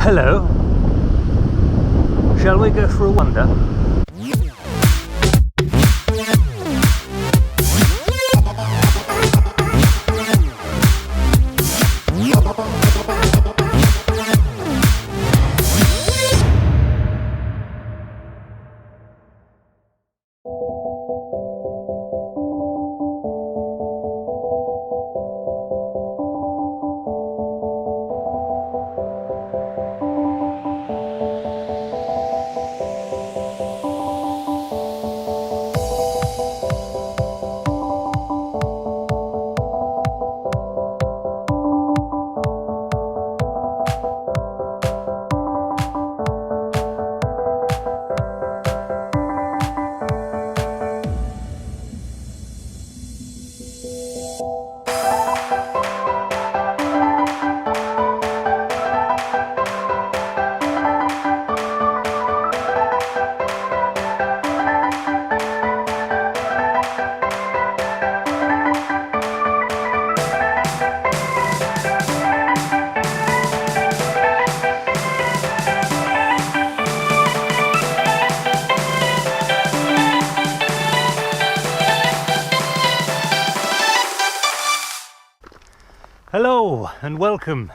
Hello. Shall we go for a wander? Hello and welcome.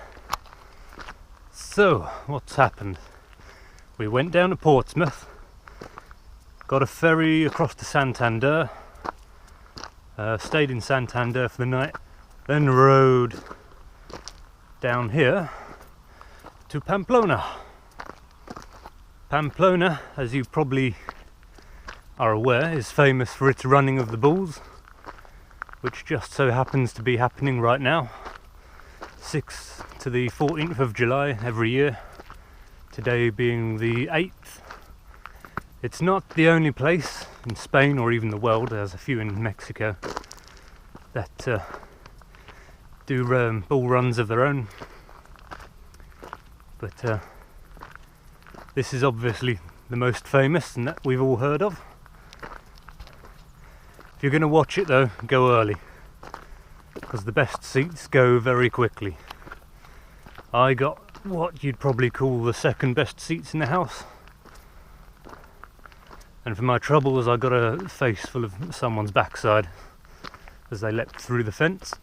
So, what's happened? We went down to Portsmouth, got a ferry across to Santander, stayed in Santander for the night, then rode down here to Pamplona. Pamplona, as you probably are aware, is famous for its running of the bulls, which just so happens to be happening right now. 6th to the 14th of July every year, today being the 8th. It's not the only place in Spain or even the world, there's a few in Mexico that do bull runs of their own, but this is obviously the most famous and that we've all heard of. If you're going to watch it though, go early, because the best seats go very quickly. I got what you'd probably call the second best seats in the house, and for my troubles I got a face full of someone's backside as they leapt through the fence.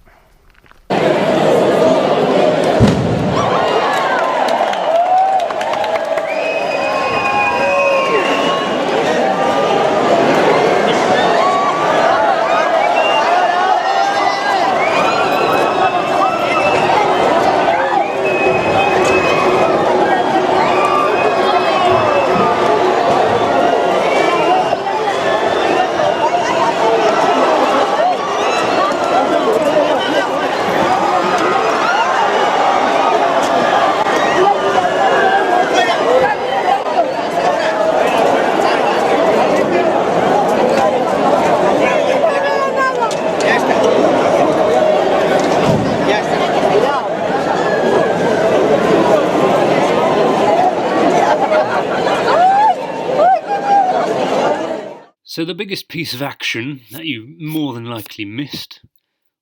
So the biggest piece of action that you more than likely missed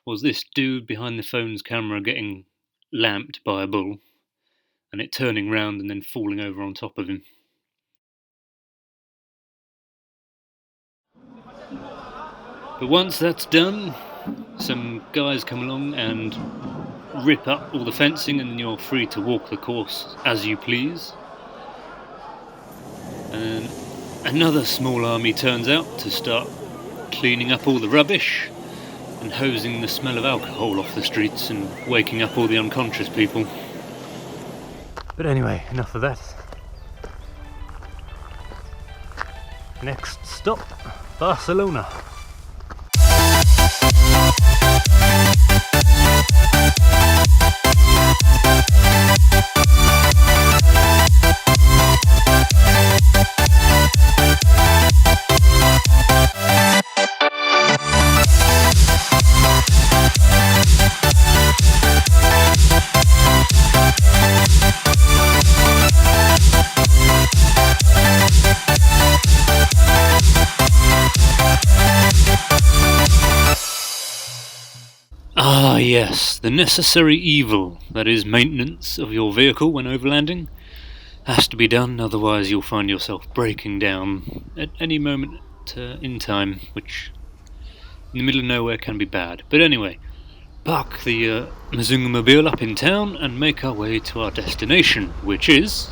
was this dude behind the phone's camera getting lamped by a bull and it turning round and then falling over on top of him. But once that's done, some guys come along and rip up all the fencing and you're free to walk the course as you please. And another small army turns out to start cleaning up all the rubbish and hosing the smell of alcohol off the streets and waking up all the unconscious people. But anyway, enough of that. Next stop, Barcelona. Ah yes, the necessary evil that is maintenance of your vehicle when overlanding has to be done, otherwise you'll find yourself breaking down at any moment in time, which in the middle of nowhere can be bad. But anyway, park the Muzungu mobile up in town and make our way to our destination, which is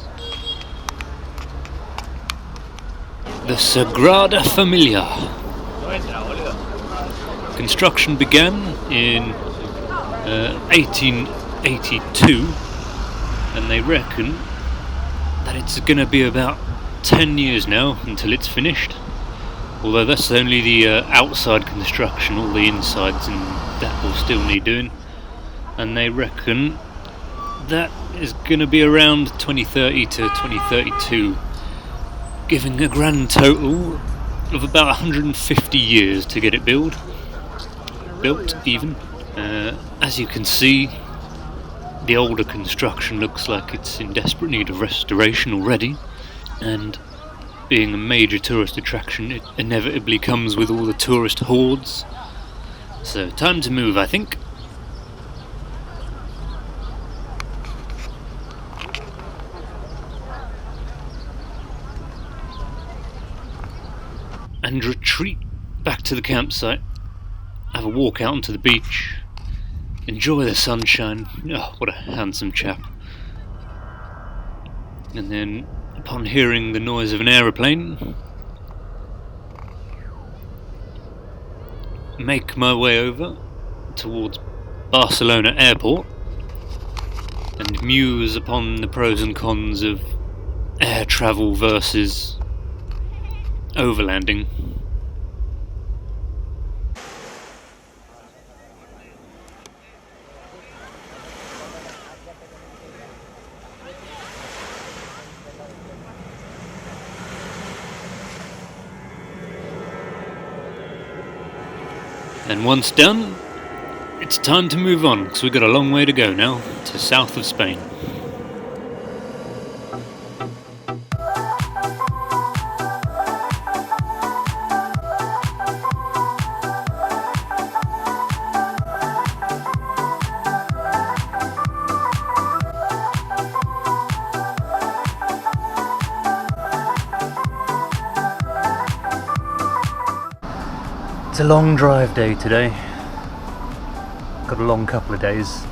the Sagrada Familia. Construction began in 1882, and they reckon that it's going to be about 10 years now until it's finished. Although that's only the outside construction, all the insides and that will still need doing. And they reckon that is going to be around 2030 to 2032, giving a grand total of about 150 years to get it built even. As you can see, the older construction looks like it's in desperate need of restoration already, and being a major tourist attraction, it inevitably comes with all the tourist hordes. So time to move, I think. And retreat back to the campsite, have a walk out onto the beach, enjoy the sunshine. Oh, what a handsome chap. And then, upon hearing the noise of an aeroplane, make my way over towards Barcelona airport and muse upon the pros and cons of air travel versus overlanding. And once done, it's time to move on, because we've got a long way to go now to south of Spain. It's a long drive day today. Got a long couple of days.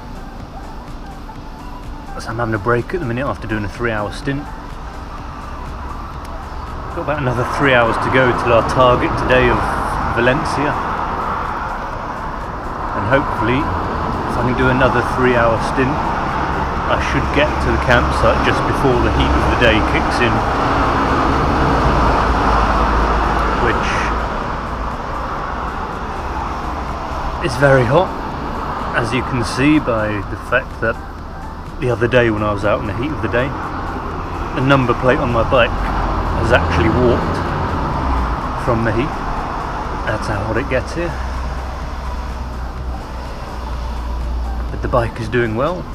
So I'm having a break at the minute after doing a 3-hour stint. Got about another 3 hours to go till our target today of Valencia. And hopefully, if I can do another 3-hour stint, I should get to the campsite just before the heat of the day kicks in. Which it's very hot, as you can see by the fact that the other day when I was out in the heat of the day, the number plate on my bike has actually warped from the heat. That's how hot it gets here. But the bike is doing well.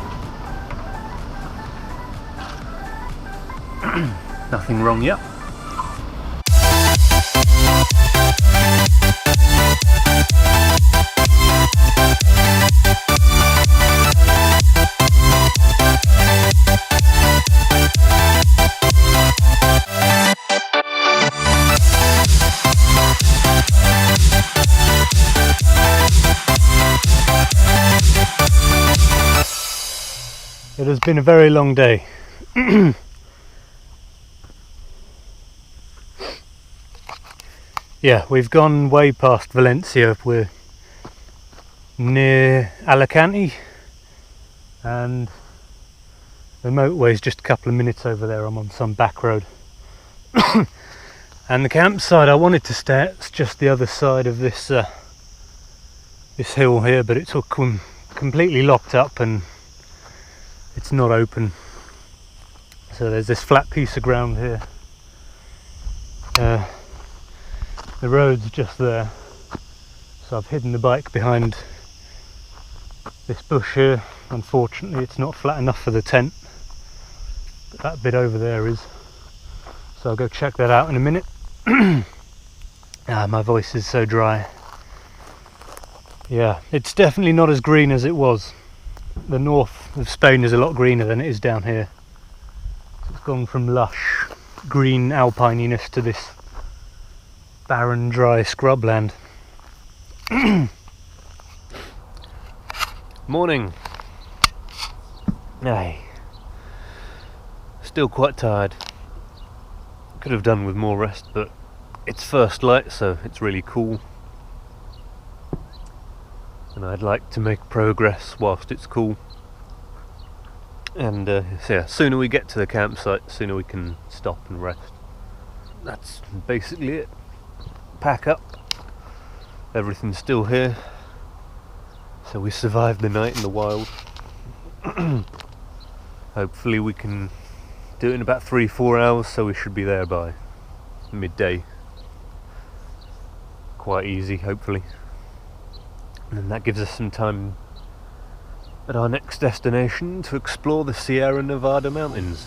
Nothing wrong yet. It has been a very long day. Yeah, we've gone way past Valencia. We're near Alicante, and the motorway is just a couple of minutes over there. I'm on some back road. And the campsite I wanted to stay at is just the other side of this this hill here, but it's all completely locked up and it's not open. So there's this flat piece of ground here. The road's just there, so I've hidden the bike behind this bush here. Unfortunately it's not flat enough for the tent, but that bit over there is, so I'll go check that out in a minute. My voice is so dry. Yeah, it's definitely not as green as it was. The north of Spain is a lot greener than it is down here. It's gone from lush green alpininess to this barren, dry scrubland. Morning. Aye. Still quite tired. Could have done with more rest, but it's first light, so it's really cool. And I'd like to make progress whilst it's cool. And so yeah, sooner we get to the campsite, sooner we can stop and rest. That's basically it. Pack up. Everything's still here. So we survived the night in the wild. Hopefully we can do it in about 3-4 hours, so we should be there by midday. Quite easy, hopefully. And then that gives us some time at our next destination to explore the Sierra Nevada mountains.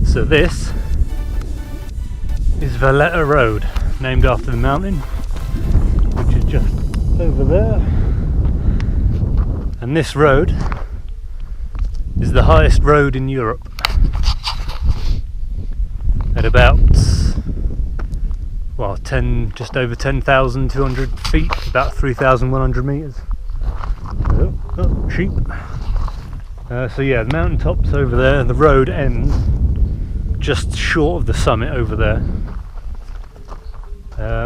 So this is Valletta Road, named after the mountain, which is just over there. And this road is the highest road in Europe, at about, well, just over 10,200 feet, about 3,100 metres. Oh, sheep. So yeah, the mountain top's over there, the road ends just short of the summit over there,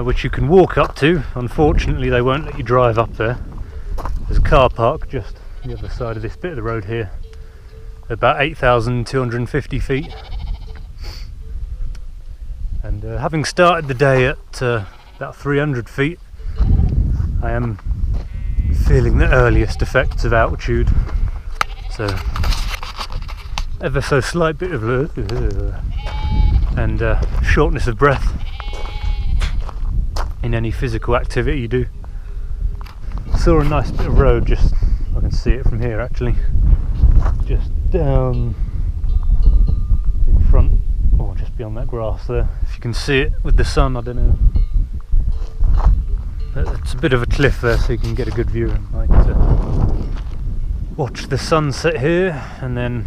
which you can walk up to. Unfortunately they won't let you drive up there. There's a car park just on the other side of this bit of the road here, about 8,250 feet. And having started the day at about 300 feet, I am feeling the earliest effects of altitude, so ever so slight bit of and shortness of breath in any physical activity you do. Saw a nice bit of road, just I can see it from here actually, just down in front, or just beyond that grass there. If you can see it with the sun, I don't know. It's a bit of a cliff there, so you can get a good view. I like to watch the sunset here and then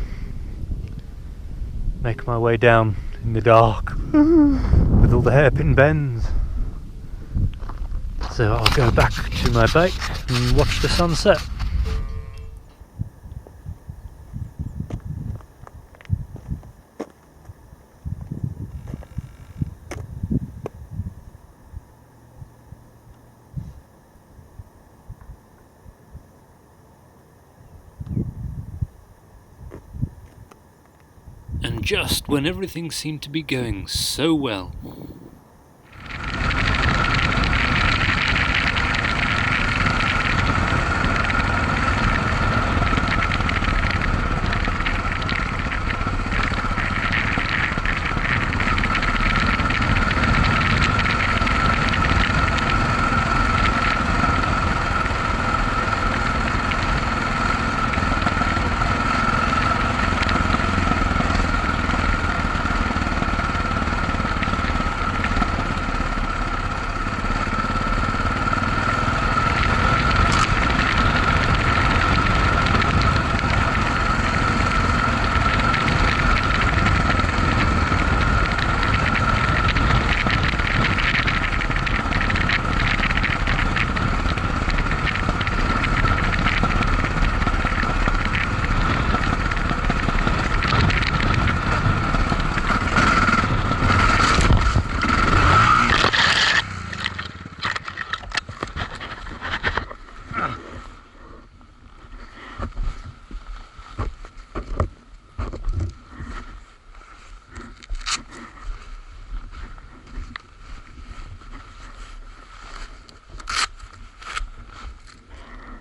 make my way down in the dark with all the hairpin bends. So I'll go back to my bike and watch the sunset. And just when everything seemed to be going so well,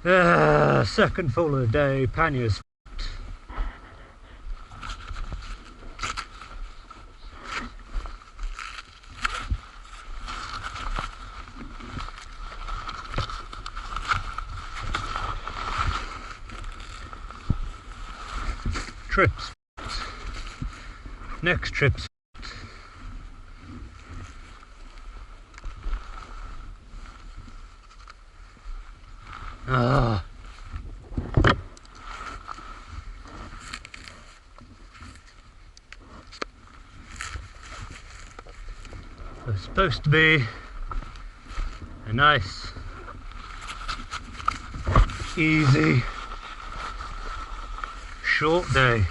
Second fall of the day, panniers. Trips. Next trips. Ah. It's supposed to be a nice, easy, short day.